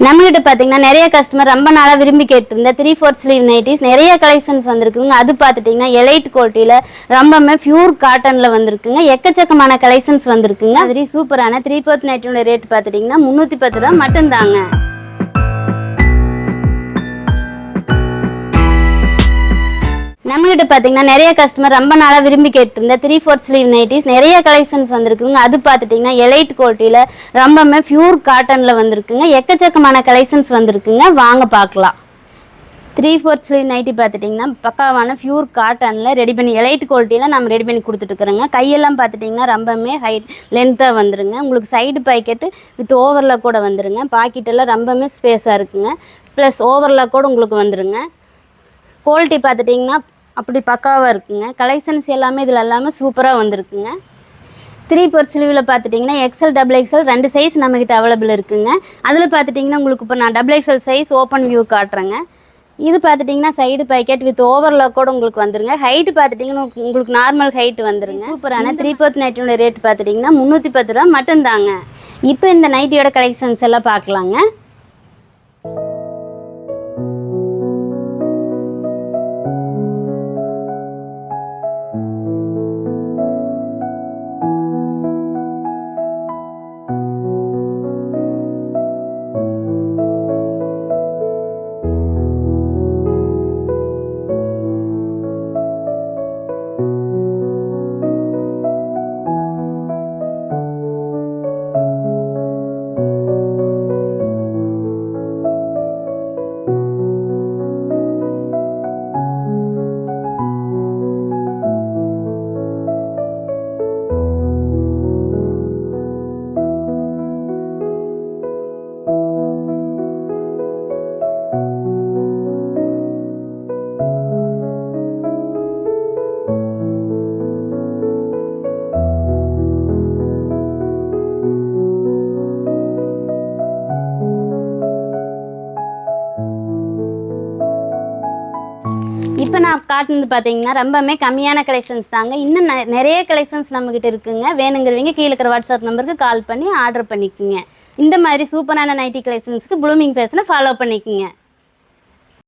நம்மகிட்ட பார்த்தீங்கன்னா நிறைய கஸ்டமர் ரொம்ப நாளாக விரும்பி கேட்டிருந்த 3/4 ஸ்லீவ் நைட்டிஸ் நிறைய கலெக்ஷன்ஸ் வந்திருக்குங்க. அது பார்த்துட்டிங்கன்னா எலைட் குவாலிட்டியில் ரொம்பவுமே பியூர் காட்டனில் வந்திருக்குங்க. எக்கச்சக்கமான கலெக்ஷன்ஸ் வந்திருக்குங்க. அதுலேயே சூப்பரான 3/4 நைட்டியோட ரேட் பார்த்துட்டிங்கன்னா 310 ரூபா மட்டும்தாங்க. நம்மகிட்ட பார்த்தீங்கன்னா நிறைய கஸ்டமர் ரொம்ப நாளாக விரும்பி கேட்டிருந்த 3/4 ஸ்லீவ் நைட்டிஸ் நிறைய கலெக்ஷன்ஸ் வந்திருக்குங்க. அது பார்த்துட்டிங்கன்னா எலைட் குவாலிட்டியில் ரொம்பவுமே பியூர் காட்டனில் வந்திருக்குங்க. எக்கச்சக்கமான கலெக்ஷன்ஸ் வந்திருக்குங்க. வாங்க பார்க்கலாம். 3/4 ஸ்லீவ் நைட்டி பார்த்துட்டிங்கன்னா பக்காவான பியூர் காட்டனில் ரெடி பண்ணி எலைட் குவாலிட்டியில் நம்ம ரெடி பண்ணி கொடுத்துட்டுருக்குறோங்க. கையெல்லாம் பார்த்துட்டிங்கன்னா ரொம்பவுமே ஹைட் லென்த்தாக வந்துருங்க. உங்களுக்கு சைடு பாக்கெட்டு வித் ஓவர்லாக் கூட வந்துருங்க. பாக்கெட்டெல்லாம் ரொம்பவுமே ஸ்பேஸாக இருக்குங்க. ப்ளஸ் ஓவர்லாக் கூட உங்களுக்கு வந்துருங்க. குவாலிட்டி பார்த்துட்டிங்கன்னா அப்படி பக்காவாக இருக்குங்க. கலெக்ஷன்ஸ் எல்லாமே இதில் எல்லாமே சூப்பராக வந்திருக்குங்க. 3/4 ஸ்லீவில் பார்த்துட்டிங்கன்னா XL XXL 2 சைஸ் நம்மக்கிட்ட அவைலபிள் இருக்குங்க. அதில் பார்த்துட்டிங்கன்னா உங்களுக்கு இப்போ நான் XXL சைஸ் ஓப்பன் வியூ காட்டுறேங்க. இது பார்த்துட்டிங்கன்னா சைடு பாக்கெட் வித் ஓவர்லாக் கூட உங்களுக்கு வந்துருங்க. ஹைட்டு பார்த்துட்டிங்கன்னா உங்களுக்கு நார்மல் ஹைட் வந்துருங்க. சூப்பரான 3/4 நைட்டியோட ரேட் பார்த்துட்டிங்கன்னா 310 ரூபா மட்டும்தாங்க. இப்போ இந்த நைட்டியோட கலெக்ஷன்ஸ் எல்லாம் பார்க்கலாங்க. இப்போ நான் காட்டுனது பார்த்தீங்கன்னா ரொம்பவுமே கம்மியான கலெக்ஷன்ஸ் தாங்க. இன்னும் நிறைய கலெக்ஷன்ஸ் நம்மக்கிட்ட இருக்குங்க. வேணுங்கிறவங்க கீழே இருக்கிற வாட்ஸ்அப் நம்பருக்கு கால் பண்ணி ஆர்டர் பண்ணிக்கோங்க. இந்த மாதிரி சூப்பரான நைட்டி கலெக்ஷன்ஸ்க்கு ப்ளூமிங் பேஜை ஃபாலோ பண்ணிக்கோங்க.